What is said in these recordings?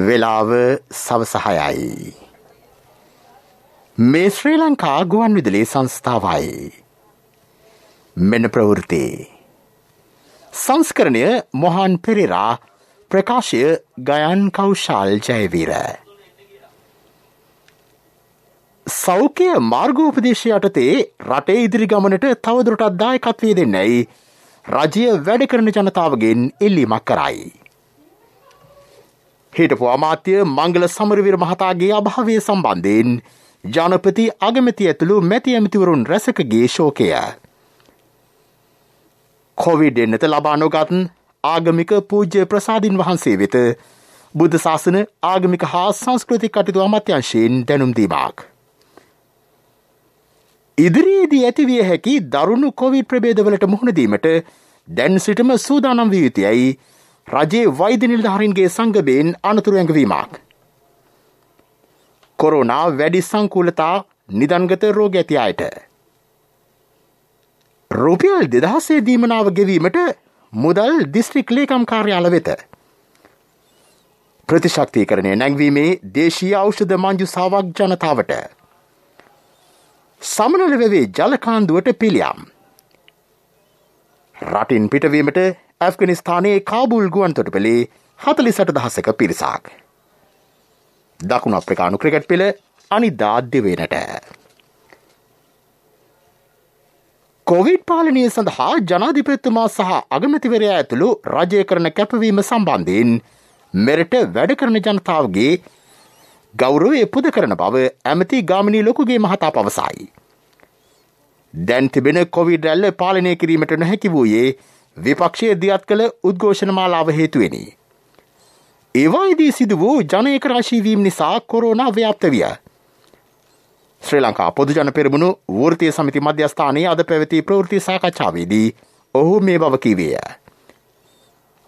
වෙලාව සවස 6යි. මේ ශ්‍රී ලංකා ගුවන් විදුලි සංස්ථාවයි. මෙන්න ප්‍රවෘත්ති. සංස්කරණය මොහන් පෙරේරා, ප්‍රකාශය ගයන් කෞශල් ජයවීර. සෞඛ්‍ය මාර්ගෝපදේශය යටතේ රටේ ඉදිරි ගමනට තවදුරටත් දායකත්වය දෙන්නයි රජය වැඩ කරන ජනතාවගෙන් ඉල්ලීමක් කරයි. හිටපු අමාත්‍ය මංගල සමරවීර මහතාගේ අභාවය සම්බන්ධයෙන් ජනපති අගමැති ඇතුළු මැති ඇමතිවරුන් රැසකගේ ශෝකය. කොවිඩ් එන්නත ලබා නොගත් ආගමික පූජ්‍ය ප්‍රසාදින් වහන්සේ වෙත බුද්ධ ශාසන ආගමික හා සංස්කෘතික කටයුතු අමාත්‍යාංශයෙන් දැනුම් දීමක්. ඉදිරියේදී ඇතිවිය හැකි දරුණු කොවිඩ් ප්‍රභේදවලට මුහුණ දීමට දැන් සිටම සූදානම් විය යුතුයයි රජයේ වෛද්‍ය නිලධාරීන්ගේ සංගමයෙන් අනතුරු ඇඟවීමක්. කොරෝනා වැඩි සංකූලතා නිදන්ගත රෝග ඇති අයට රුපියල් 2000 දීමනාව ගෙවීමට මුදල් දිස්ත්‍රික් ලේකම් කාර්යාල වෙත. ප්‍රතිශක්තිකරණය නැංවීමේ දේශීය ඖෂධ මංජුසාවක් ජනතාවට. සමනල වෙවේ ජලකාන්දුවට පිළියම්. රටින් පිටවීමට ඇෆ්ගනිස්ථානයේ කාබුල් ගුවන් තොටුපළේ 48,000ක පිරිසක්. දකුණු අප්‍රිකානු ක්‍රිකට් පෙළ අනිදා දිවයිනට. කොවිඩ් පාලනය සඳහා ජනාධිපතිතුමා සහ අගමැතිවරයා ඇතුළු රජය කරන කැපවීම සම්බන්ධයෙන් මෙරට වැඩ කරන ජනතාවගේ ගෞරවය පුද කරන බව ඇමති ගාමිණී ලොකුගේ මහතා පවසයි. දැන් තිබෙන කොවිඩ් රැල්ල පාලනය කිරීමට නොහැකි වූයේ විපක්ෂය දියත් කළ උද්ඝෝෂණ මාලාව හේතුවෙනි. ඒවායිදී සිදු වූ ජනේක රාශීවීම නිසා කොරෝනා ව්‍යාප්ත විය. ශ්‍රී ලංකා පොදුජන පෙරමුණු වෘත්තීය සමිති මධ්‍යස්ථානයේ අද පැවති ප්‍රවෘත්ති සාකච්ඡාවේදී ඔහු මේ බව කීවේය.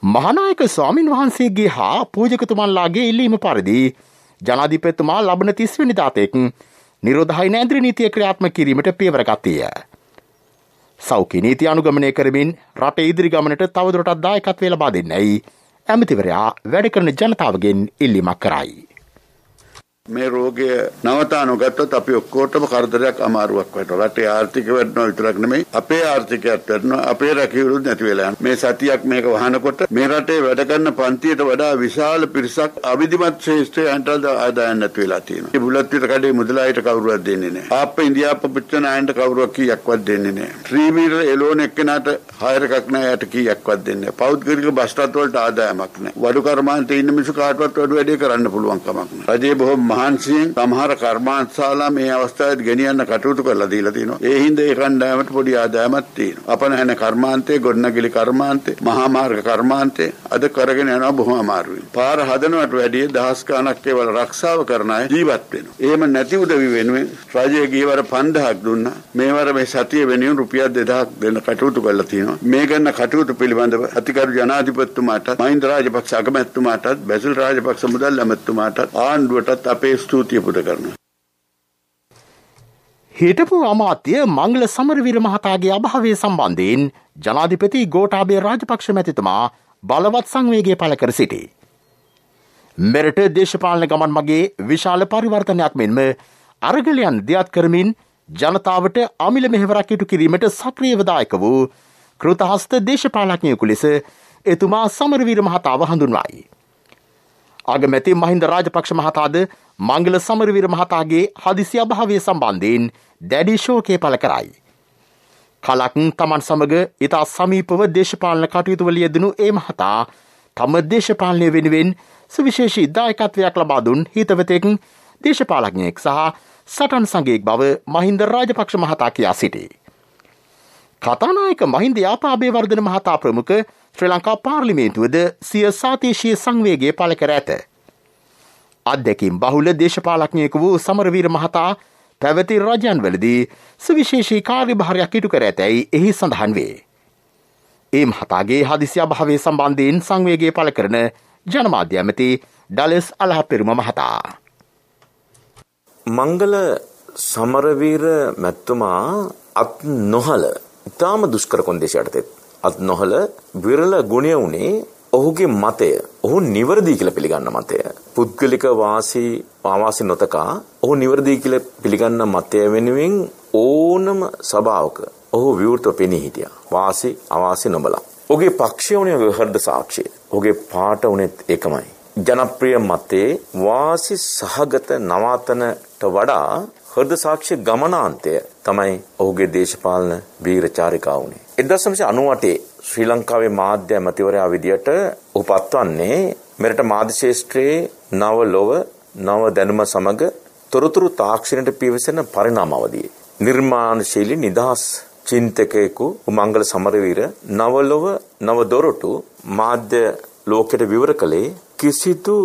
මහානායක ස්වාමින් වහන්සේගේ හා පූජකතුමන්ලාගේ ඉල්ලීම පරිදි ජනාධිපතිතුමා ලබන 30 වෙනිදා තෙක් නිරෝධායන ඇන්ද්‍ර නීතිය ක්‍රියාත්මක කිරීමට පියවර ගත්තේය. සෞඛ්‍ය නීති අනුගමනය කරමින් රට ඉදිරි ගමනට තවදුරටත් දායකත්වය ලබා දෙන්නයි ඇමතිවරයා වැඩ කරන ජනතාවගෙන් ඉල්ලීමක් කරයි. මේ රෝගය නවතා නොගත්තොත් අපි ඔක්කොටම කරදරයක් අමාරුවක් වෙනවා. රටේ ආර්ථිකය වැඩනවා විතරක් නෙමෙයි අපේ ආර්ථිකයත් වැඩනවා. අපේ රැකියුරුත් නැති වෙලා යනවා. මේ සතියක් මේක වහනකොට මේ රටේ වැඩ කරන පන්තියට වඩා විශාල පිරිසක් අවිධිමත් ශ්‍රේෂ්ඨයන්ට ආදායම් නැති වෙලා තියෙනවා. මේ බුලත් විතර කඩේ මුදලායට කවුරුවත් දෙන්නේ නැහැ. ආප්ප ඉන්දියාප්ප පිටන අයන්ට කවුරුවක් කීයක්වත් දෙන්නේ නැහැ. ත්‍රිමීටර එලෝන එක්කෙනාට හයර් එකක් නැහැ යට කීයක්වත් දෙන්නේ නැහැ. පෞද්ගලික බස් රථ වලට ආදායමක් නැහැ. වඩු කර්මාන්තේ ඉන්න මිනිස්සු කාටවත් වඩු වැඩේ කරන්න පුළුවන් කමක් නැහැ. රජයේ බොහොම මහන්සියෙන් සමහර කර්මාන්තශාලා මේ අවස්ථාවේදී ගෙනියන්න කටයුතු කරලා දීලා තිනවා. ඒ හින්දා ඒ කණ්ඩායමට පොඩි ආදායමක් තියෙනවා. අපනහැන කර්මාන්තේ, ගොඩනැගිලි කර්මාන්තේ, මහා මාර්ග කර්මාන්තේ අද කරගෙන යනවා බොහොම අමාරුයි. පාර හදනවට වැඩිය දහස් ගණක් ඒවල ආරක්ෂාව කරන අය ජීවත් වෙනවා. එහෙම නැති උදවි වෙනුවෙන් රජයේ ගියවර 5000ක් දුන්නා. මේවර මේ සතිය වෙනුවෙන් රුපියල් 2000ක් දෙන්න කටයුතු කරලා තියෙනවා. මේ ගන්න කටයුතු පිළිබඳව අතිගරු ජනාධිපතිතුමාට, මහින්ද රාජපක්ෂ අගමැතිතුමාට, බැසිල් රාජපක්ෂ මුදල් ඇමතිතුමාට, ආණ්ඩුවටත් අපේ ස්තුතිය පුද කරනවා. හිටපු අමාත්‍ය මංගල සමරවීර මහතාගේ අභාවය සම්බන්ධයෙන් ජනාධිපති ගෝඨාභය රාජපක්ෂ මැතිතුමා බලවත් සංවේගය පළ කර සිටී. මෙරට දේශපාලන ගමන් මගේ විශාල පරිවර්තනයක් මෙන්ම අරගලයන් දියත් කරමින් ජනතාවට අමිල මෙහෙවරක් ඉටු කිරීමට සක්‍රියව දායක වූ කෘතහස්ත දේශපාලඥයෙකු ලෙස එතුමා සමරවීර මහතාව හඳුන්වයි. අගමැති මහින්ද රාජපක්ෂ මහතාද මංගල සමරවීර මහතාගේ හදිසි අභාවය සම්බන්ධයෙන් දැඩි ශෝකය පළ කරයි. කලක් තමන් සමග ඉතා සමීපව දේශපාලන කටයුතු වල යෙදුණු ඒ මහතා තම දේශපාලනය වෙනුවෙන් සුවිශේෂී දායකත්වයක් ලබා දුන් හිතවතෙක්, දේශපාලඥයෙක් සහ සටන් සංගයෙක් බව මහින්ද රාජපක්ෂ මහතා කියා සිටී. කතානායක මහින්ද යාපාබේවර්ධන මහතා ප්‍රමුඛ ශ්‍රී ලංකා පාර්ලිමේන්තුවද සිය සාතීශීය සංවේගය පළ කර ඇත. අධ්‍යක්ීම් බහුල දේශපාලඥයෙකු වූ සමරවීර මහතා පැවති රජයන්වලදී සුවිශේෂී කාර්යභාරයක් ඉටු කර ඇතැයි එහි සඳහන් වේ. ඒ මහතාගේ හදිසි අභාවය සම්බන්ධයෙන් සංවේගය පළ කරන ජනමාධ්‍ය ඇමති ඩලස් අලහපෙරුම මහතා. මංගල සමරවීර මැතිතුමා අත් නොහල ඉතාම දුෂ්කර කොන්දේශ යටතේ අත් නොහල විරල ගුණය වුණේ ඔහුගේ මතය ඔහු නිවැරදි කියලා පිළිගන්න මතය පුද්ගලික වාසි නොතකා ඔහු නිවැරදි කියලා පිළිගන්න මතය වෙනුවෙන් ඕනම සභාවක ඔහු විවෘතව පෙනී හිටියා. වාසි අවාසි නොබලා. ඔහුගේ පක්ෂය උනේ හෘද සාක්ෂිය. ඔහුගේ පාට උනේත් ඒකමයි. ජනප්‍රිය මතේ වාසි සහගත නවාතනට වඩා හෘද සාක්ෂි ගමනාන්තය තමයි ඔහුගේ දේශපාලන වීරචාරිකාව උනේ. 1998 ශ්‍රී ලංකාවේ මාධ්‍ය ඇමතිවරයා විදියට ඔහු පත්වන්නේ මෙරට මාධ්‍ය ශාස්ත්‍රයේ නව ලොව නව දැනුම සමග තොරතුරු තාක්ෂණයට පිවිසෙන පරිණාම අවධියේ නිර්මාණශීලී නිදහස් චින්තකයෙකු මංගල සමරවීර නව ලොව නව දොරටු මාධ්‍ය ලෝකයට විවර කළේ කිසිදු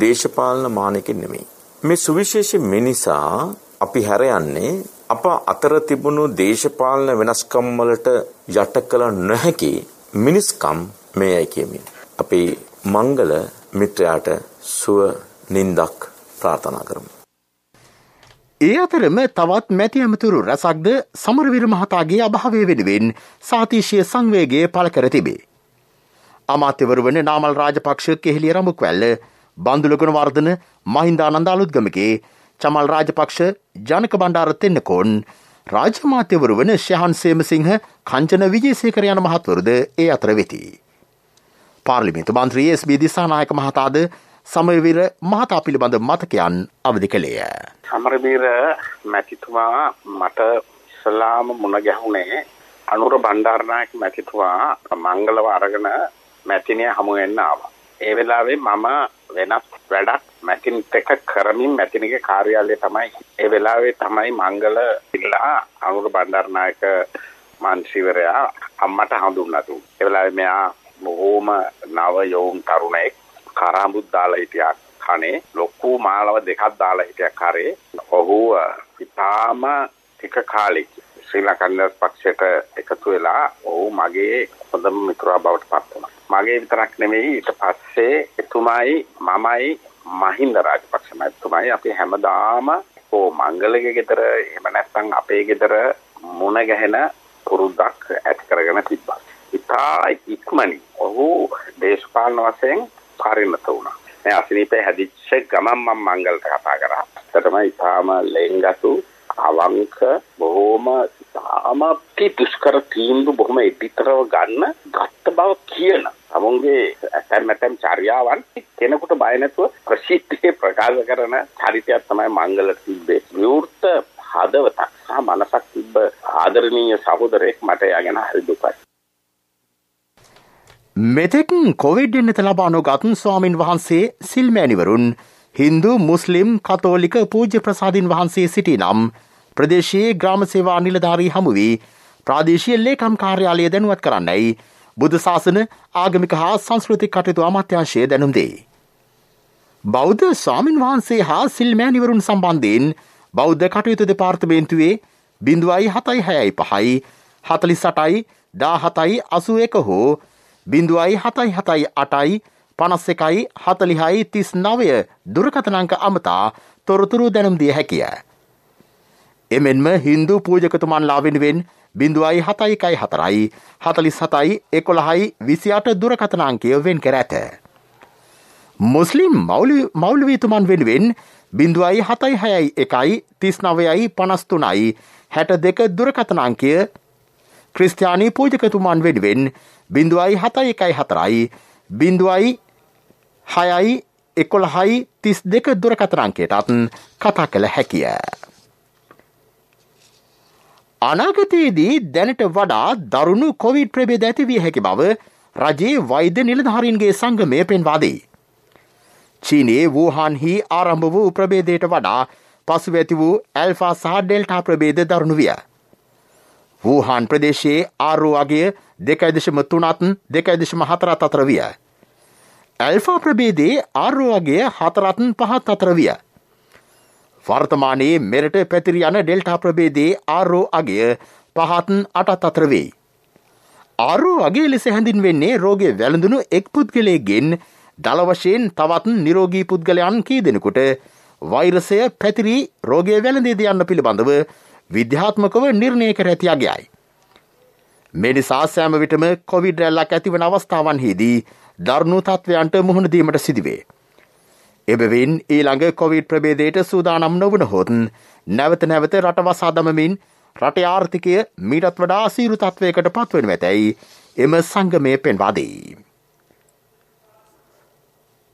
දේශපාලන මානකින් නෙමෙයි. මේ සුවිශේෂී මිනිසා අපි හැර යන්නේ අප අතර තිබුණු දේශපාලන වෙනස්කම් වලට යට කළ නොහැකි මිනිස්කම් මේයි කියමින් අපි මංගල මිත්‍රයාට සුව නින්දක් ප්‍රාර්ථනා කරමු. ඒ අතරම තවත් මැති ඇමතුරු රැසක්ද සමරවීර මහතාගේ අභාවය වෙනුවෙන් සාතිශීය සංවේගය පළ කර තිබේ. අමාත්‍යවරු වන නාමල් රාජපක්ෂ කෙහෙලිය රඹුක්වැල්ල බන්දුල ගුණවර්ධන මහින්දානන්ද අලුත්ගමගේ චමල් රාජපක්ෂ ජනක බණ්ඩාර තෙන්නකෝන් රාජ්‍ය මාත්‍යවරු වන ශයහන් සේමසිංහ කංචන විජේසේකර යන මහත්වරුද ඒ අතර වෙති. පාර්ලිමේන්තු මන්ත්‍රී එස්.බී. දිසානායක මහතාද සමරවීර මහතා පිළිබඳ මතකයන් අවදි කළේය. සමරවීර මැතිතුමා මට ඉස්ලාම මුණ ගැහුනේ අනුර බණ්ඩාරනායක මැතිතුමා මංගලව අරගෙන මැතිනිය හමු වෙන්න ආවා. ඒ වෙලාවේ මම වෙනත් වැඩක් මැතිනිත් එක්ක කරමින් මැතිනිගේ කාර්යාලය තමයි ඒ වෙලාවේ තමයි මංගල ඉල්ලා අනුර බණ්ඩාරනායක මන්ත්‍රීවරයා අම්මට හඳුන්වා දුන්නා. ඒ වෙලාවේ මෙයා බොහෝම නව යෝන් තරුණයෙක් කරාඹුත් දාලා හිටියා කනේ ලොකු මාලව දෙකක් දාලා හිටියා කරේ. ඔහු ඉතාම ටික කාලෙක ශ්‍රී ලංකා පක්ෂයට එකතු වෙලා ඔහු මගේ හොඳම මිතුරා බවට පත් වුණා. මගේ විතරක් නෙමෙයි ඊට පස්සේ එතුමයි මමයි මහින්ද රාජපක්ෂ මැතිතුමයි අපි හැමදාම මංගලගේ ගෙදර එහෙම නැත්නම් අපේ ගෙදර මුණ ගැහෙන පුරුද්දක් ඇති කරගෙන තිබ්බා. ඉතා ඉක්මනින් ඔහු දේශපාලන වශයෙන් පරිණත වුණා. මේ අසනීපේ හැදිච්ච ගමන් මම මංගලට කතා කරා. ඒකටම ඉතාම ලෙන්ගතු අවංක බොහොම තාම දුෂ්කර තීන්දුව බොහොම එපිටරව ගත්ත බව කියන අමුන්ගේ ඇතැම් චර්යාවන් කෙනෙකුට බය නැතුව ප්‍රසිද්ධියේ ප්‍රකාශ කරන චරිතයක් තමයි මංගලට තිබ්බේ. විවෘත හදවතක් සහ මනසක් තිබ්බ ආදරණීය සහෝදරයෙක් මට යාගෙන හරි දුකයි. මෙතෙක් කොවිඩ් එන්නත ලබා නොගත් ස්වාමින් වහන්සේ සිල්මෑණිවරුන් හින්දු මුස්ලිම් කතෝලික පූජ්‍ය ප්‍රසාදින් වහන්සේ සිටි නම් ප්‍රදේශයේ ග්‍රාම සේවා නිලධාරී හමු වී ප්‍රාදේශීය ලේකම් කාර්යාලය දැනුවත් කරන්නයි බුදු සාසන ආගමික හා සංස්කෘතික කටයුතු අමාත්‍යාංශය දැනුම් දෙයි. බෞද්ධ ස්වාමින් වහන්සේ හා සිල්මෑණිවරුන් සම්බන්ධයෙන් බෞද්ධ කටයුතු දෙපාර්තමේන්තුවේ 0.76 48 17 81 හෝ 0.77 51 40 39 දුරකථන අංක අමතා තොරතුරු දැනුම් දිය හැකිය. එමෙන්ම හින්දු පූජකතුමන්ලා වෙනුවෙන් 0.714 47 11 28 දුරකථන අංකය වෙන් කර ඇත. මුස්ලිම් මෞලවීතුමන් වෙනුවෙන් 0.761 39 53 62 දුරකථන අංකය ක්‍රිස්තියානි පූජකතුමන් වෙනුවෙන් 0.714 0.6 11 32 දුරකථන අංකයටත් කතා කළ හැකිය. අනාගතයේදී දැනට වඩා දරුණු කොවිඩ් ප්‍රභේද ඇති විය හැකි බව රජයේ වෛද්‍ය නිලධාරීන්ගේ සංගමය පෙන්වා දෙයි. චීනයේ වූහාන්හි ආරම්භ වූ ප්‍රභේදයට වඩා පසුව ඇති වූ ඇල්ෆා සහ ඩෙල්ටා ප්‍රභේද දරුණු විය. වූහාන් ප්‍රදේශයේ ආරෝ අගය 2.3 2.4 අතර විය. ඇල්ෆා ප්‍රභේදයේ ආරෝ අගය 4.5 අතර විය. වර්තමානයේ මෙරට පැතිරී යන ඩෙල්ටා ප්‍රභේදයේ ආරෝ අගය 5.8 අතර වේ. ආරෝ අගය ලෙස හැඳින්වෙන්නේ රෝගය වැළඳුණු එක් පුද්ගලයෙක්ගෙන් දල වශයෙන් තවත් නිරෝගී පුද්ගලයන් කී දෙනෙකුට වෛරසය පැතිරී රෝගය වැළඳේද යන්න පිළිබඳව විද්‍යාත්මකව නිර්ණය කර ඇති අගයයි. මේ නිසා සෑම විටම කොවිඩ් රැල්ලක් ඇතිවන අවස්ථාවන්හිදී දරුණු තත්ත්වයන්ට මුහුණ දීමට සිදුවේ. එබැවින් ඊළඟ කොවිඩ් ප්‍රභේදයට සූදානම් නොවනහොත් නැවත නැවත රට වසා දමමින් රටේ ආර්ථිකය මීටත් වඩා අසීරු තත්ත්වයකට පත්වනු ඇතැයි එම සංගමය පෙන්වා දෙයි.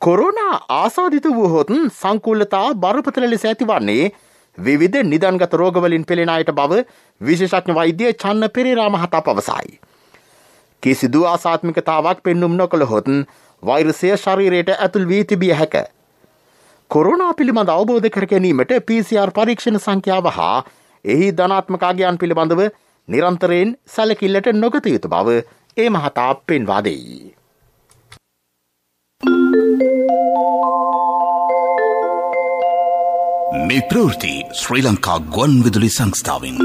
කොරෝනා ආසාදිත වූහොත් සංකූලතා බරපතල ලෙස ඇතිවන්නේ විවිධ නිදන්ගත රෝගවලින් පෙළෙන අයට බව විශේෂඥ වෛද්‍ය චන්න පෙරේරා මහතා පවසයි. කිසිදු ආසාත්මිකතාවක් පෙන්නුම් නොකළහොත් වෛරසය ශරීරයට ඇතුල් වී තිබිය හැක. කොරෝනා පිළිබඳ අවබෝධ කර ගැනීමට PCR පරීක්ෂණ සංඛ්‍යාව හා එහි ධනාත්මක අගයන් පිළිබඳව නිරන්තරයෙන් සැලකිල්ලට නොගත යුතු බව ඒ මහතා පෙන්වා දෙයි. මේ ප්‍රවෘත්ති ශ්‍රී ලංකා ගුවන් විදුලි සංස්ථාවෙන්.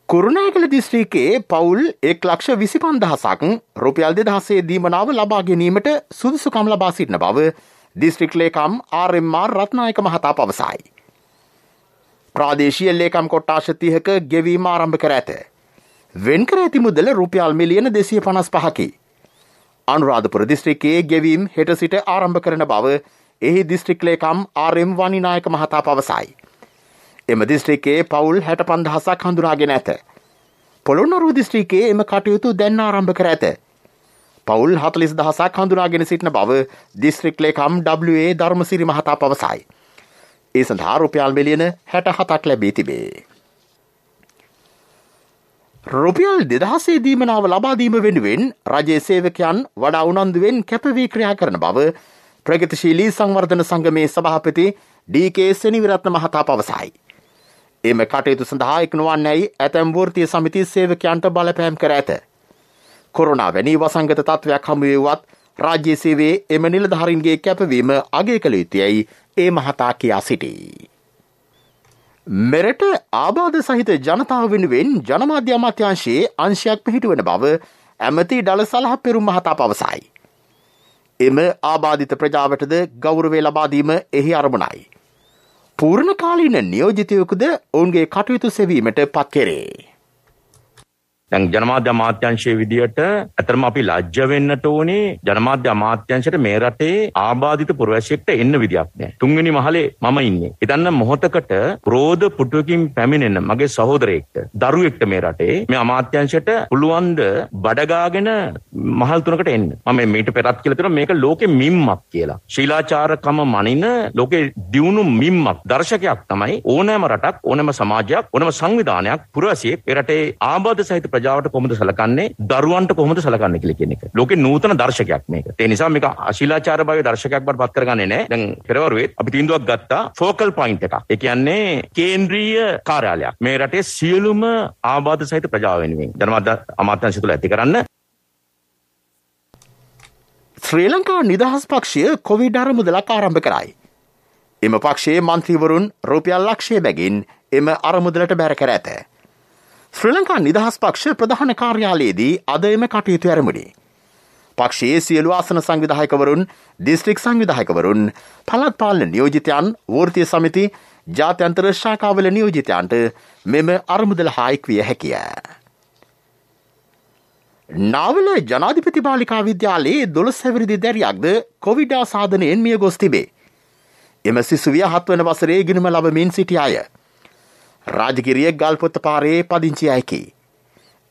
කුරුණෑගල දිස්ත්‍රික්කයේ පවුල් 1,25,000ක් රුපියල් 2,000 දීමනාව ලබා ගැනීමට සුදුසුකම් ලබා සිටින බව දිස්ත්‍රික් ලේකම් RMR රත්නායක මහතා පවසයි. ප්‍රාදේශීය ලේකම් කොට්ටාශ 30ක ගෙවීම ආරම්භ කර ඇත. වෙන්කර ඇති මුදල රුපියල් මිලියන 255කි. අනුරාධපුර දිස්ත්‍රික්කයේ ගෙවීම් හෙට සිට ආරම්භ කරන බව එහි දිස්ත්‍රික් ලේකම් RM වනිනායක මහතා පවසයි. එම දිස්ත්‍රික්කයේ පවුල් 65,000ක් හඳුනාගෙන ඇත. පොළොන්නරුව දිස්ත්‍රික්කයේ එම කටයුතු දැන් ආරම්භ කර ඇත. පවුල් 40,000ක් හඳුනාගෙන සිටින බව දිස්ත්‍රික් ලේකම් WA ධර්මසිරි මහතා පවසයි. ඒ සඳහා රුපියල් මිලියන 67ක් ලැබී තිබේ. රුපියල් 2,000 දීමනාව ලබා දීම වෙනුවෙන් රජයේ සේවකයන් වඩා උනන්දුවෙන් කැපවී ක්‍රියා කරන බව ප්‍රගතිශීලී සංවර්ධන සංගමේ සභාපති DK සෙනවිරත්න මහතා පවසයි. එම කටයුතු සඳහා එක් නොවන්නැයි ඇතැම් වෘත්තීය සමිති සේවකයන්ට බලපෑම් කර ඇත. කොරෝනා වැනි වසංගත තත්ත්වයක් හමු වුවත් රාජ්‍ය සේවයේ එම නිලධාරීන්ගේ කැපවීම අගය කළ යුතුයයි ඒ මහතා කියා සිටී. මෙරට ආබාධ සහිත ජනතාව වෙනුවෙන් ජනමාධ්‍ය අමාත්‍යාංශයේ අංශයක් පිහිටුවන බව ඇමති ඩල සලහ පෙරුම් මහතා පවසයි. එම ආබාධිත ප්‍රජාවටද ගෞරවය ලබා දීම එහි අරමුණයි. පූර්ණකාලීන නියෝජිතයෙකුද ඔවුන්ගේ කටයුතු සෙවීමට පත් කෙරේ. දැන් ජනමාධ්‍ය අමාත්‍යාංශයේ විදියට අතරම අපි ලැජ්ජ වෙන්නට ඕනේ ජනමාධ්‍ය අමාත්‍යාංශයට මේ රටේ ආබාධිත පුරවැසියෙක්ට එන්න විදියක් නැහැ. තුන්වෙනි මහලේ මම ඉන්නේ. හිතන්න මොහොතකට රෝද පුටුවකින් පැමිණෙන මගේ සහෝදරයෙක්ට දරුවෙක්ට මේ රටේ මේ අමාත්‍යාංශයට පුළුවන් ද බඩගාගෙන මහල් තුනකට එන්න. මම මේට පෙරත් කියලා තියෙනවා මේක ලෝකෙ මිම්මක් කියලා. ශීලාචාරකම මනින ලෝකෙ දියුණු මිම්මක් දර්ශකයක් තමයි ඕනෑම රටක් ඕනෑම සමාජයක් ඕනෑම සංවිධානයක් පුරවැසියෙක් ඒ රටේ ආබාධ සහිත ප්‍රජාවට කොහොමද සලකන්නේ දරුවන්ට කොහොමද සලකන්නේ කියලා කියන එක. ලෝකේ නූතන දර්ශකයක් මේක. ඒ නිසා මේක අශීලාචාර භාවයේ දර්ශකයක් බවට පත් කරගන්නේ නැහැ. දැන් පෙරවරුවේ අපි තීන්දුවක් ගත්තා ෆෝකල් පොයින්ට් එකක්. ඒ කියන්නේ කේන්ද්‍රීය කාර්යාලයක්. මේ රටේ සියලුම ආබාධ සහිත ප්‍රජාව වෙනුවෙන් ජනමාධ්‍ය අමාත්‍යාංශය තුළ ඇති කරන්න. ශ්‍රී ලංකා නිදහස් පක්ෂය කොවිඩ් අරමුදලක් ආරම්භ කරයි. එම පක්ෂයේ මන්ත්‍රීවරුන් රුපියල් ලක්ෂය බැගින් එම අරමුදලට බැර කර ඇත. ශ්‍රී ලංකා නිදහස් පක්ෂ ප්‍රධාන කාර්යාලයේදී අද එම කටයුතු ආරම්භුණි. පක්ෂයේ සියලු ආසන සංවිධායකවරුන්, දිස්ත්‍රික් සංවිධායකවරුන්, පළාත් පාලන නියෝජිතයන්, වෘත්තීය සමිති, ජාත්‍යන්තර ශාඛාවල නියෝජිතයන්ට මෙම අරමුදල හා එක්විය හැකිය. නාවල ජනාධිපති බාලිකා විද්‍යාලයේ 12 හැවිරිදි දැරියක්ද කොවිඩ් ආසාදනයෙන් මිය ගොස් තිබේ. එම සිසුවිය 7 වන වසරේ ගිණුම ලබමින් සිටි අය. රාජගිරිය ගල්පොත්ත පාරේ පදිංචි අයකි.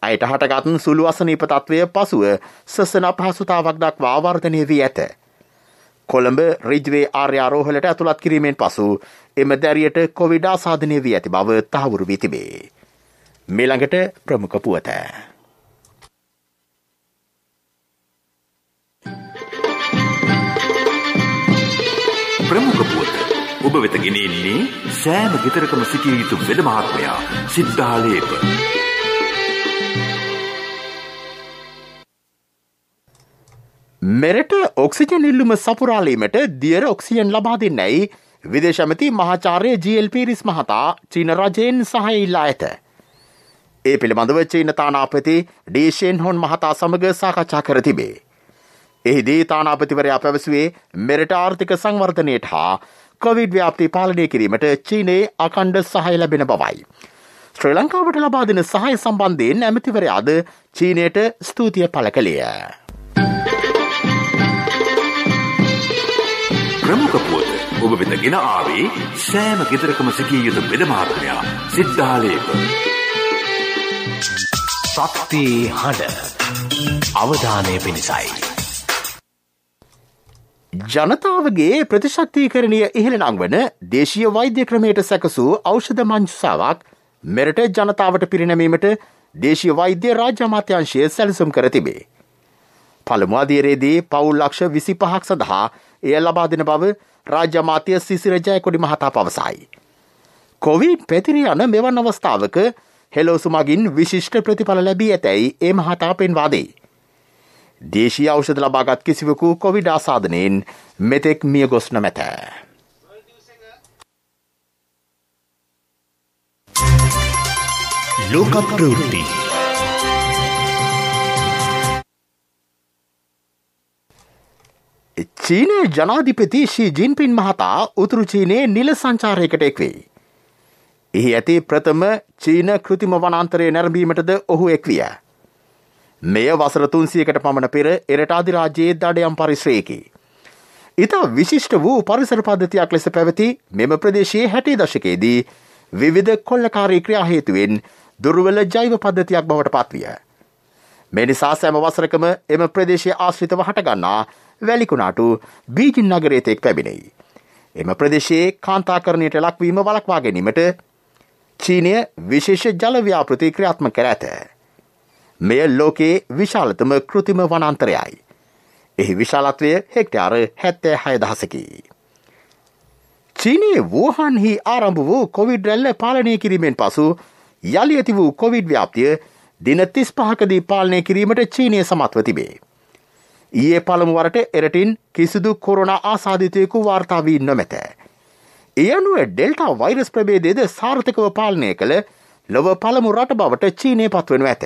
අයට හටගත් සුළු අසනීප තත්ත්වය පසුව සසන අපහසුතාවක් දක්වා වර්ධනය වී ඇත. කොළඹ රිජ්වේ ආර්යාරෝහලට ඇතුළත් කිරීමෙන් පසු එම දැරියට කොවිඩ් ආසාදනය වී ඇති බව තහවුරු වී තිබේ. මෙළඟට ප්‍රමුඛ පුවත. ප්‍රමුඛ පුවත ඔබ වෙත ගෙනෙන්නේ සෑම ගෙදරකම සිටිය යුතු වෙද මහත්මයා සිද්ධාලේප. මෙරට ඔක්සිජන් ඉල්ලුම සපුරාලීමට දියර ඔක්සිජන් ලබා දෙන්නයි විදේශ ඇමති මහාචාර්ය ජී.එල්. පීරිස් මහතා චීන රජයෙන් සහාය ඉල්ලා ඇත. ඒ පිළිබඳව චීන තානාපති ඩී ෂෙන්හොන් මහතා සමග සාකච්ඡා කර තිබේ. එහිදී තානාපතිවරයා පැවසුවේ මෙරට ආර්ථික සංවර්ධනයට හා කොවිඩ් ව්‍යාප්තිය පාලනය කිරීමට චීනයේ අඛණ්ඩ සහාය ලැබෙන බවයි. ශ්‍රී ලංකාවට ලබා දෙන සහාය සම්බන්ධයෙන් ඇමතිවරයාද චීනයට ස්තුතිය පළ කළේය. ප්‍රමුඛ පුවත ඔබ වෙත ගෙන ආවේ සෑම ගෙදරකම සිටිය යුතු වෙද මහත්මයා සිද්ධාලේක. සත්‍යයේ හඬ අවධානය පිණිසයි. ජනතාවගේ ප්‍රතිශක්තිකරණය ඉහළ නංවන දේශීය වෛද්‍ය ක්‍රමයට සැකසූ ඖෂධ මංජුසාවක් මෙරට ජනතාවට පිරිනැමීමට දේශීය වෛද්‍ය රාජ්‍ය අමාත්‍යාංශය සැලසුම් කර තිබේ. පළමු අදියරේදී පවුල් ලක්ෂ 25ක් සඳහා එය ලබා දෙන බව රාජ්‍ය අමාත්‍ය සිසිර ජයකොඩි මහතා පවසයි. කොවිඩ් පැතිරී යන මෙවන් අවස්ථාවක හෙළෝසු මගින් විශිෂ්ට ප්‍රතිඵල ලැබී ඇතැයි ඒ මහතා පෙන්වා දෙයි. දේශීය ඖෂධ ලබාගත් කිසිවකු කොවිඩ් ආසාදනයෙන් මෙතෙක් මිය ගොස් නොමැත. ලෝක ප්‍රවෘත්ති. චීනයේ ජනාධිපති ෂී ජින්පින් මහතා උතුරු චීනයේ නිල සංචාරයකට එක්වෙයි. එහි ඇති ප්‍රථම චීන කෘතිම වනාන්තරය නැරඹීමටද ඔහු එක්විය. මෙය වසර 300කට පමණ පෙර එරට අධිරාජ්‍යයේ දඩයම් පරිශ්‍රයකි. ඉතා විශිෂ්ට වූ පරිසර පද්ධතියක් ලෙස පැවති මෙම ප්‍රදේශයේ 60 දශකයේදී විවිධ කොල්ලකාරී ක්‍රියා හේතුවෙන් දුර්වල ජෛව පද්ධතියක් බවට පත්විය. මේ නිසා සෑම වසරකම එම ප්‍රදේශයේ ආශ්‍රිතව හටගන්නා වැලිකුණාටු බීජින් නගරයේ තෙක් පැමිණෙයි. එම ප්‍රදේශයේ කාන්තාකරණයට ලක්වීම වළක්වා ගැනීමට චීනය විශේෂ ජල ව්‍යාපෘති ක්‍රියාත්මක කර ඇත. මෙය ලෝකයේ විශාලතම කෘතිම වනාන්තරයයි. එහි විශාලත්වය හෙක්ටයාර 76,000කි. චීනයේ වූහාන්හි ආරම්භ වූ කොවිඩ් රැල්ල පාලනය කිරීමෙන් පසු යළි ඇති වූ කොවිඩ් ව්‍යාප්තිය දින 35කදී පාලනය කිරීමට චීනය සමත්ව තිබේ. ඊයේ පළමු වරට එරටින් කිසිදු කොරෝනා ආසාදිතයෙකු වාර්තා වී නොමැත. ඒ අනුව ඩෙල්ටා වෛරස් ප්‍රභේදයේද සාර්ථකව පාලනය කළ ලොව පළමු රට බවට චීනය පත්වනු ඇත.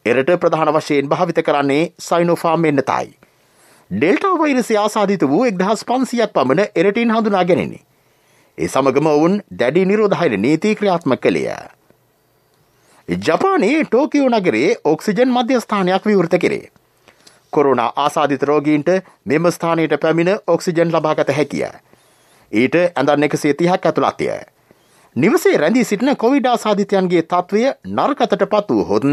එරට ප්‍රධාන වශයෙන් භාවිත කරන්නේ සයිනෝෆාර්ම් එන්නතයි. ඩෙල්ටා වෛරසය ආසාදිත වූ 1500ක් පමණ එරටින් හඳුනා ගැනිනි. ඒ සමගම ඔවුන් දැඩි නිරෝධායන නීති ක්‍රියාත්මක කළේය. ජපානයේ ටෝකියෝ නගරයේ ඔක්සිජන් මධ්‍යස්ථානයක් විවෘත කෙරේ. කොරෝනා ආසාදිත රෝගීන්ට මෙම ස්ථානයට පැමිණ ඔක්සිජන් ලබාගත හැකිය. ඊට ඇඳන් 130ක් ඇතුළත්ය. නිවසේ රැඳී සිටින කොවිඩ් ආසාදිතයන්ගේ තත්ත්වය නරකතට පත් වූ හොත්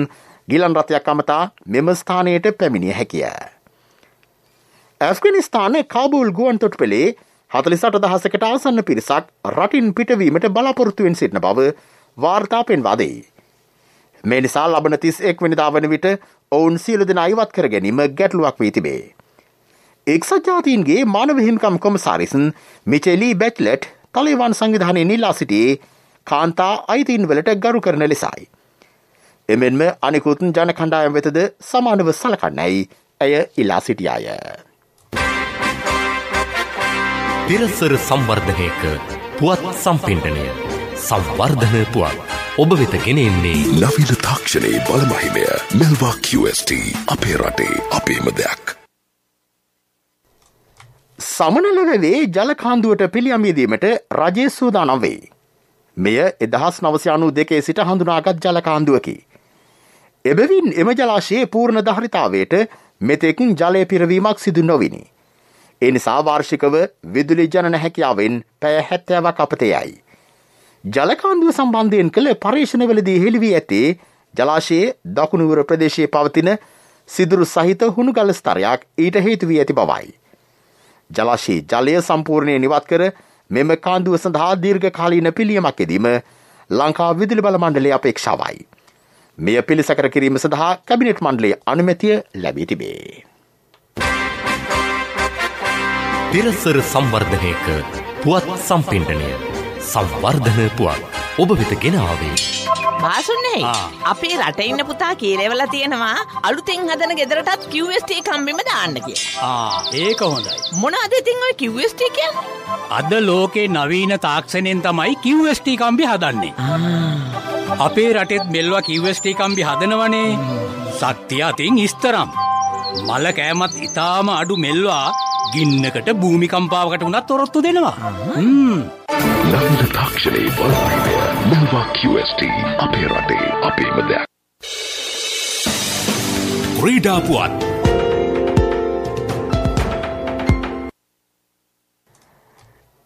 ගිලන් රථයක් අමතා මෙම ස්ථානයට පැමිණිය හැකිය. ඇෆ්ගනිස්තානයේ කාබූල් ගුවන් තොටුපළේ 48,000කට ආසන්න පිරිසක් රටින් පිටවීමට බලාපොරොත්තුවෙන් සිටින බව වාර්තා පෙන්වා දෙයි. මේ නිසා ලබන 31 වෙනිදා වන විට ඔවුන් සියලු දෙනා ඉවත් කර ගැනීම ගැටලුවක් වී තිබේ. එක්සත් ජාතීන්ගේ මානව හිමිකම් කොමසාරිස් මිචෙලි බැච්ලට් තලිබාන් සංවිධානයෙන් ඉල්ලා සිටියේ කාන්තා අයිතීන් වලට ගරු කරන ලෙසයි. එමෙන්ම අනිකුත් ජන කණ්ඩායම් වෙතද සමානව සලකන්නයි ඇය ඉල්ලා සිටියාය. පිරසර සංවර්ධනයක පුවත් සම්පින්ඩනය සංවර්ධන පුවත් ඔබ වෙත ගෙනෙන්නේ නවීන තාක්ෂණයේ බලමහිමය මෙල්වා QST අපේ රටේ අපේම දෙයක්. සමනලවේ ජල කාන්දුවට පිළියම්වීමට රජය සූදානම් වෙයි. මෙය 1992 සිට හඳුනාගත් ජල කාන්දුවකි. එබැවින් එම ජලාශයේ පූර්ණ ධාරිතාවයට මෙතෙක් ජලය පිරවීමක් සිදු නොවිනි. ඒ නිසා වාර්ෂිකව විදුලි ජනන හැකියාවෙන් පැය 70ක් අපතේයයි. ජල කාන්දුව සම්බන්ධයෙන් කළ පරීක්ෂණවලදී හෙළි වී ඇත්තේ ජලාශයේ දකුණුවර ප්‍රදේශයේ පවතින සිදුරු සහිත හුණුගල් ස්තරයක් ඊට හේතු වී ඇති බවයි. ජලාශයේ ජලය සම්පූර්ණයෙන් ඉවත් කර මෙම කාන්දුව සඳහා දීර්ඝකාලීන පිළියමක් යෙදීම ලංකා විදුලි බල මණ්ඩලයේ අපේක්ෂාවයි. මෙය පිළිසකර කිරීම සඳහා කැබිනට් මණ්ඩලයේ අනුමැතිය ලැබී තිබේ. පිරසර සංවර්ධනයක පුවත් සම්පින්ඩනය සංවර්ධන පුවත් ඔබ වෙත ගෙන ආවේ බාසුන්නේ අපේ රට ඉන්න පුතා කීරෙවල තියෙනවා අලුතෙන් හදන ගෙදරටත් QST කම්බිම දාන්න කියලා. ඒක හොඳයි. මොනවද ඉතින් ඔය QST කියන්නේ? අද ලෝකේ නවීන තාක්ෂණයෙන් තමයි QST කම්බි හදන්නේ. අපේ රටෙත් මෙල්වා QST කම්බි හදනවනේ. සත්‍ය අතින් ඉස්තරම්. මල කෑමත් ඉතාම අඩු මෙල්වා ගින්නකට භූමිකම්පාවකට උනත් තොරොත්තු දෙනවා. නවීන තාක්ෂණයේ බලපෑමය මෙල්වා QST අපේ රටේ අපේම දෙයක්. ක්‍රීඩා පුවත්.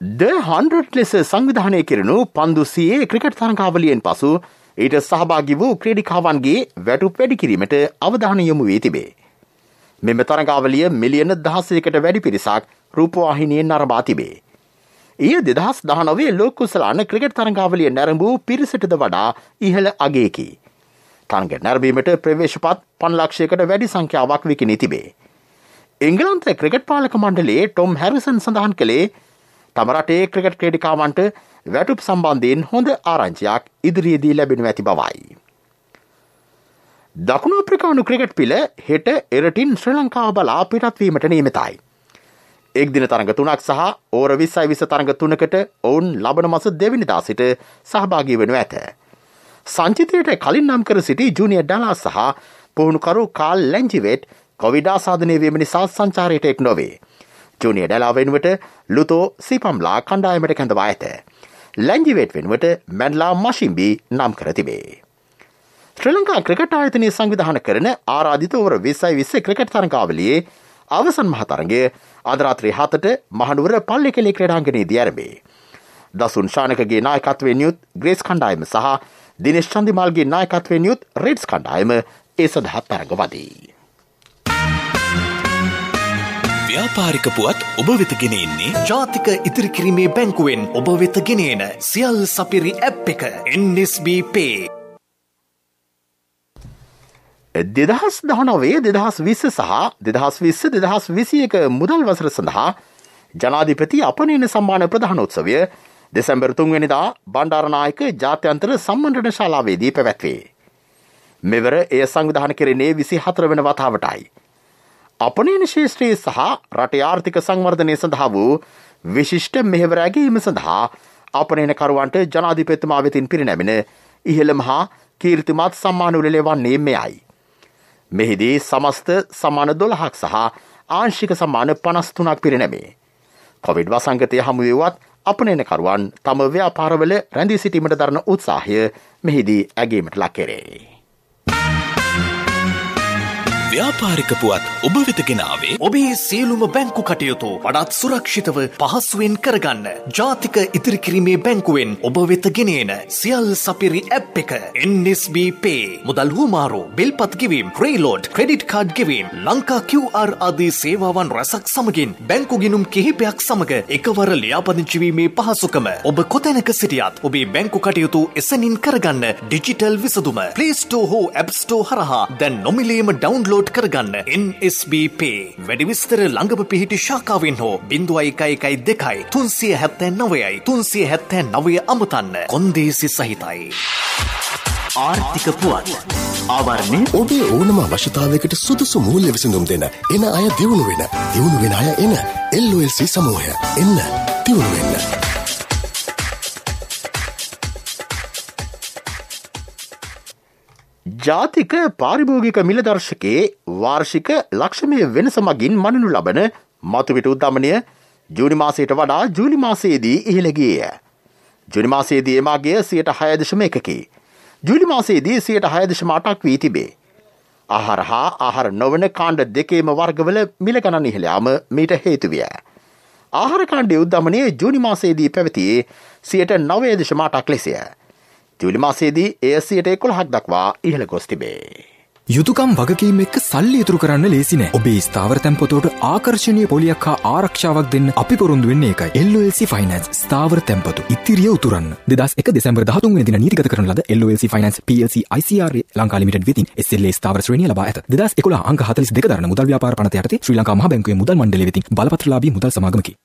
ද 100 ලෙස සංවිධානය කෙරෙනු පන්දු සියේ ක්‍රිකට් තරඟාවලියෙන් පසු ඊට සහභාගී වූ ක්‍රීඩිකාවන්ගේ වැටුප් වැඩි කිරීමට අවධානය යොමු වී තිබේ. මෙම තරඟාවලිය මිලියන 16කට වැඩි පිරිසක් රූපවාහිනියෙන් නරඹා තිබේ. ඊය 2019 ලෝක කුසලාන ක්‍රිකට් තරඟාවලිය නැරඹූ පිරිසටද වඩා ඉහළ අගයකි. තරඟ නැරඹීමට ප්‍රවේශපත් 5 ලක්ෂයකට වැඩි සංඛ්‍යාවක් විකිණී තිබේ. එංගලන්ත ක්‍රිකට් පාලක මණ්ඩලයේ ටොම් හැරිසන් සඳහන් කළේ තම රටේ ක්‍රිකට් ක්‍රීඩිකාවන්ට වැටුප් සම්බන්ධයෙන් හොඳ ආරංචියක් ඉදිරියේදී ලැබෙනු ඇති බවයි. දකුණු අප්‍රිකානු ක්‍රිකට් පිළ හෙට එරටින් ශ්‍රී ලංකාව බලා පිටත්වීමට නියමිතයි. එක්දින තරඟ 3ක් සහ ඕවර 20 තරඟ 3කට ඔවුන් ලබන මාස 2 වෙනිදා සිට සහභාගී වනු ඇත. සංචිතයට කලින් නම් කර සිටි ජූනියර් ඩලා සහ පුහුණුකරු කාල් ලැන්ජිවෙට් කොවිඩ් ආසාදනය වීම නිසා සංචාරයට එක් නොවේ. ජූනියර් ඩලා වෙනුවට ලුතෝ සිපම්ලා කණ්ඩායමට කැඳවා ඇත. ලැන්ජිවෙට් වෙනුවට මැන්ලා මෂිම්බි නම් කර තිබේ. ශ්‍රී ලංකා ක්‍රිකට් ආයතනය සංවිධානය කරන ආරාධිත ඕවර 20 ක්‍රිකට් තරඟාවලියේ අවසන් මහ තරඟය අද රාත්‍රී 7ට මහනුවර පල්ලේකැලේ ක්‍රීඩාංගණයේදී ආරම්භයි. දසුන් ශානකගේ නායකත්වයෙන් යුත් ග්‍රේස් කණ්ඩායම සහ දිනේෂ් චන්දිමාල්ගේ නායකත්වයෙන් යුත් රෙඩ්ස් කණ්ඩායම ඒ සඳහා තරඟවදී. ව්‍යාපාරික පුවත් ඔබ වෙත ගෙන එන්නේ ජාතික ඉතිරි කිරීමේ බැංකුවෙන් ඔබ වෙත ගෙන එන සියල් සපිරි ඇප් එක NSB Pay. 2019 2020 සහ 2020-2021 මුදල් වසර සඳහා ජනාධිපති අපනයන සම්මාන ප්‍රධානෝත්සවය දෙසැම්බර් 3 වෙනිදා බණ්ඩාරනායක ජාත්‍යන්තර සම්මන්ත්‍රණ ශාලාවේදී පැවැත්වේ. මෙවර එය සංවිධානය කෙරෙන්නේ 24 වෙනි වතාවටයි. අපනයන ශේෂ්ත්‍රයේ සහ රටේ ආර්ථික සංවර්ධනය සඳහා වූ විශිෂ්ට මෙහෙවර ඇගීම සඳහා අපනයනකරුවන්ට ජනාධිපතිතුමා වෙතින් පිරිනැමෙන ඉහළම හා කීර්තිමත් සම්මාන උළෙල වන්නේ මෙයයි. මෙහිදී සමස්ත සම්මාන 12ක් සහ ආංශික සම්මාන 53ක් පිරිනැමේ. කොවිඩ් වසංගතය හමු වූවත් අපනයනකරුවන් තම ව්‍යාපාරවල රැඳී සිටීමට දරන උත්සාහය මෙහිදී ඇගීමට ලක් කෙරේ. ව්‍යාපාරික පුවත් ඔබ වෙත ගෙනාවේ ඔබේ සියලුම බැංකු කටයුතු වඩාත් සුරක්ෂිතව පහසුවෙන් කරගන්න ජාතික ඉතිරි කිරීමේ බැංකුවෙන් ඔබ වෙත ගෙන එන සියල් සපිරි ඇප් එක NSB Pay. මුදල් හුවමාරු, බිල්පත් ගෙවීම්, ප්‍රීලෝඩ්, ක්‍රෙඩිට් කාඩ් ගෙවීම්, ලංකා QR ආදී සේවාවන් රැසක් සමගින් බැංකු ගිණුම් කිහිපයක් සමග එකවර ලියාපදිංචි වීමේ පහසුකම. ඔබ කොතැනක සිටියත් ඔබේ බැංකු කටයුතු එසැනින් කරගන්න ඩිජිටල් විසඳුම Play Store හෝ App Store හරහා දැන් නොමිලේම ඩවුන්ලෝඩ් කරගන්න NSB Pay. වැඩි විස්තර ළඟම පිහිටි ශාඛාවෙන් හෝ 0112 379 379 අමතන්න. කොන්දේසි සහිතයි. ආර්ථික පුවත් ආවරණය ඔබේ ඕනම අවශ්‍යතාවයකට සුදුසු මූල්‍ය විසඳුම් දෙන එන අය දියුණු වෙන අය එන LOLC සමූහය එන්න දියුණු වෙන්න. ජාතික පාරිභෝගික මිලදර්ශකයේ වාර්ෂික ලක්ෂමය වෙනස මගින් මනිනු ලබන මතුපිට උද්දමනය ජූනි මාසයට වඩා ජූලි මාසයේදී ඉහළ ගියේය. ජූනි මාසයේදී එමාගේ 6.1කි. ජූලි මාසයේදී 6.8ක් වී තිබේ. ආහාර හා ආහාර නොවන කාණ්ඩ දෙකේම වර්ගවල මිල ගණන් ඉහළ යාම මීට හේතු විය. ආහාර කාණ්ඩයේ උද්දමනය ජූනි මාසයේදී පැවතියේ 9.8ක් ලෙසය. ජූලි මාසයේදී එය 11ක් දක්වා ඉහළ ගොස් තිබේ. යුතුකම් වගකීම් එක්ක සල්ලි ඉතුරු කරන්න ලේසි නෑ. ඔබේ ස්ථාවර තැන්පතට ආකර්ශනීය පොලියක් හා ආරක්ෂාවක් දෙන්න අපි පොරොන්දු වෙන්නේ ඒකයි. LOLC Finance ස්ථාවර තැන්පතු ඉතිරිය උතුරන්න. 2001 දෙසැම්බර් 13 වෙනි දින නීතිගත කරන ලද LOLC Finance PLC ICR Lanka limited වෙතින් SLA ස්ථාවර ශ්‍රේණිය ලබා ඇත. 2011 අංක 42 දරන මුදල් ව්‍යාපාර පනත යටතේ ශ්‍රී ලංකා මහ බැංකුවේ මුදල් මණ්ඩලය වෙතින් බලපත්‍රලාභී මුදල් සමාගමකි.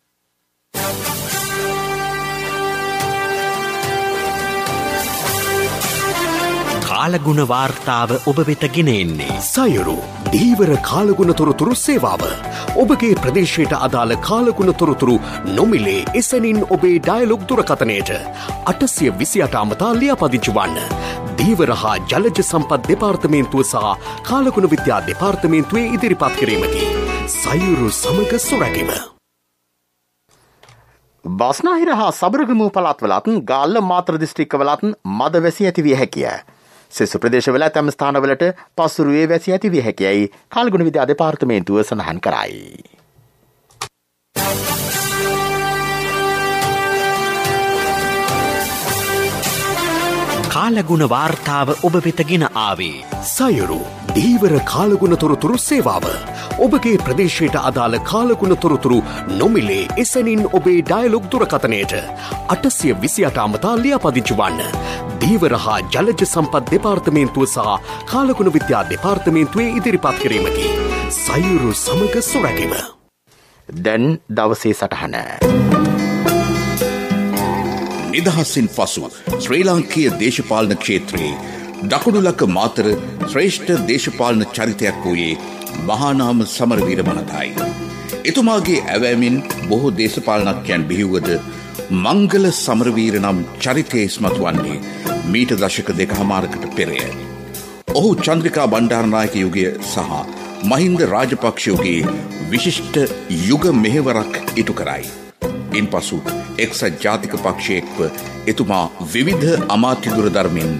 කාලගුණ වාර්තාව ඔබ වෙත ගෙන එන්නේ සයුරු දීවර කාලගුණ තොරතුරු සේවාව. ඔබගේ ප්‍රදේශයට අදාළ කාලගුණ තොරතුරු නොමිලේ එසැනින් ඔබේ ඩයලොග් දුරකථනයට 828 අමතා ලියාපදිංචි වන්න. දීවර හා ජලජ සම්පත් දෙපාර්තමේන්තුව සහ කාලගුණ විද්‍යා දෙපාර්තමේන්තුවේ ඉදිරිපත් කිරීමකි. සයුරු සමග සොරැකීම. බස්නාහිර හා සබරගමු පළාත්වලත් ගාල්ල මාතර දිස්ත්‍රික්කවලත් මද වැසි ඇති විය හැකිය. සෙසු ප්‍රදේශවල ඇතැම් ස්ථානවලට පසුරුවේ වැසි ඇති විය හැකියයි කාල්ගුණ විද්‍යා දෙපාර්තමේන්තුව සඳහන් කරයි. කාලගුණ වාර්තාව ඔබ වෙතගෙන ආවේ සයුරු දීවර කාලගුණ තොරතුරු සේවාව. ඔබගේ ප්‍රදේශයට අදාළ කාලගුණ තොරතුරු නොමිලේ එසැනින් ඔබේ ඩයලොග් දුරකථනයට 828 අමතා ලියාපදිංචි වන්න. දීවර හා ජලජ සම්පත් දෙපාර්තමේන්තුව සහ කාලගුණ විද්‍යා දෙපාර්තමේන්තුවේ ඉදිරිපත් කිරීමකි. සයුරු සමග සොරැකීම. දැන් දවසේ සටහන. නිදහසින් පසු ශ්‍රී ලාංකීය දේශපාලන ක්ෂේත්‍රයේ දකුණුලක මාතර ශ්‍රේෂ්ඨ දේශපාලන චරිතයක් වූයේ මහානාම සමරවීර මහතායි. එතුමාගේ ඇවෑමෙන් බොහෝ දේශපාලනඥයන් බිහිවුවද මංගල සමරවීර නම් චරිතය ඉස්මතු වන්නේ මීට දශක 2.5කට පෙරය. ඔහු චන්ද්‍රිකා බණ්ඩාරනායක යුගය සහ මහින්ද රාජපක්ෂ යුගයේ විශිෂ්ට යුග මෙහෙවරක් ඉටු කරයි. ඉන්පසු එක්සත් ජාතික පක්ෂයෙක්ව එතුමා විවිධ අමාත්‍ය දුරධර්මෙන්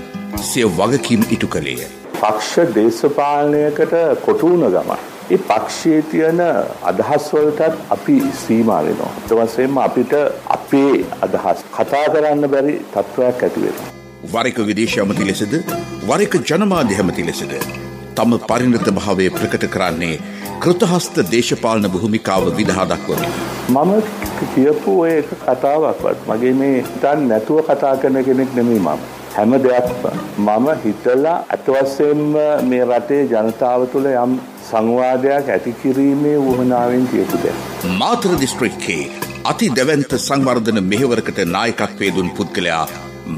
සිය වගකීම් ඉටු කළේය. පක්ෂ දේශපාලනයකට කොටු වුණ ගමන් ඒ පක්ෂයේ තියෙන අදහස් වලටත් අපි සීමා වෙනවා. ඒ වගේම අපිට අපේ අදහස් කතා කරන්න බැරි තත්ත්වයක් ඇති වෙනවා. වර එක විදේශ ඇමති ලෙසද වර එක ජනමාධ්‍ය ඇමති ලෙසද තම පරිණත භාවය ප්‍රකට කරන්නේ කෘතහස්ත දේශපාලන භූමිකාව විදහා දක්වමින්. මම කියපු ඔය එක කතාවක්වත් මගේ මේ හිතන් නැතුව කතා කරන කෙනෙක් නෙමෙයි මම. හැම දෙයක්ම මම හිතලා අත වශයෙන්ම මේ රටේ ජනතාව තුළ යම් සංවාදයක් ඇති කිරීමේ වුවමනාවෙන් කියපු දෙයක්. මාතර දිස්ත්‍රික්කයේ අති දැවැන්ත සංවර්ධන මෙහෙවරකට නායකත්වයේ දුන් පුද්ගලයා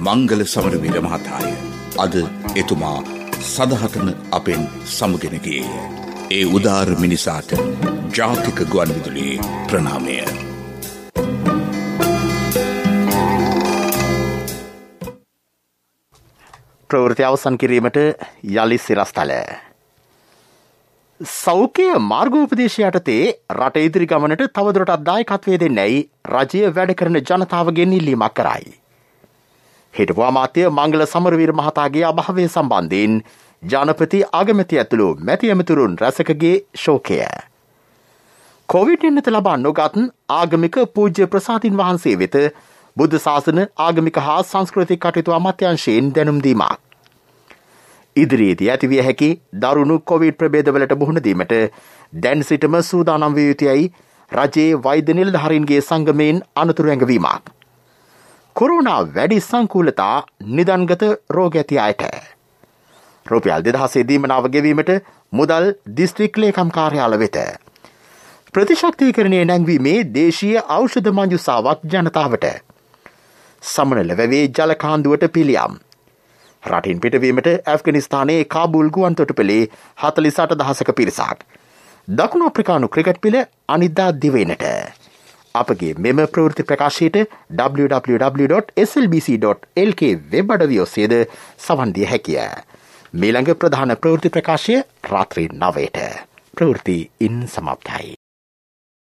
මංගල සමරවීර මහතාය. අද එතුමා සදහටම අපෙන් සමුගෙන ගියේය. ඒ උදාර මිනිසාට ජාතික ගුවන් විදුලියේ ප්‍රණාමය. ප්‍රවෘත්ති අවසන් කිරීමට යලි සිරස්තල. සෞඛ්‍ය මාර්ගෝපදේශ යටතේ රට ඉදිරි ගමනට තවදුරටත් දායකත්වය දෙන්නයි රජය වැඩ කරන ජනතාවගෙන් ඉල්ලීමක් කරයි. හිටපු අමාත්‍ය මංගල සමරවීර මහතාගේ අභාවය සම්බන්ධයෙන් ජනපති අගමැති ඇතුළු මැති ඇමතුරුන් රැසකගේ ශෝකය. කොවිඩ් එන්නත ලබා නොගත් ආගමික පූජ්‍ය ප්‍රසාදින් වහන්සේ වෙත බුද්ධ ශාසන ආගමික හා සංස්කෘතික කටයුතු අමාත්‍යාංශයෙන් දැනුම් දීමක්. ඉදිරියේදී ඇතිවිය හැකි දරුණු කොවිඩ් ප්‍රභේදවලට මුහුණ දීමට දැන් සිටම සූදානම් විය යුතුයයි රජයේ වෛද්‍ය නිලධාරීන්ගේ සංගමයෙන් අනතුරු ඇඟවීමක්. කොරෝනා වැඩි සංකූලතා නිදන්ගත රෝග ඇති අයට. රුපියල් 2000 දීමනාව ගෙවීමට මුදල් දිස්ත්‍රික් ලේකම් කාර්යාල වෙත. ප්‍රතිශක්තිකරණය නැංවීමේ දේශීය ඖෂධ මංජුසාවක් ජනතාවට. සමනල වැවේ ජල කාන්දුවට පිළියම්. රටින් පිටවීමට ඇෆ්ගනිස්තානයේ කාබුල් ගුවන් තොටුපළේ 48,000ක පිරිසක්. දකුණු අප්‍රිකානු ක්‍රිකට් පිළ අනිද්දා දිවයිනට. අපගේ මෙම ප්‍රවෘත්ති ප්‍රකාශයට www.slbc.lk වෙබ් අඩවිය ඔස්සේද සවන් දිය හැකිය. මීළඟ ප්‍රධාන ප්‍රවෘත්ති ප්‍රකාශය රාත්‍රී 9ට. ප්‍රවෘත්ති ඉන් සමාප්තයි.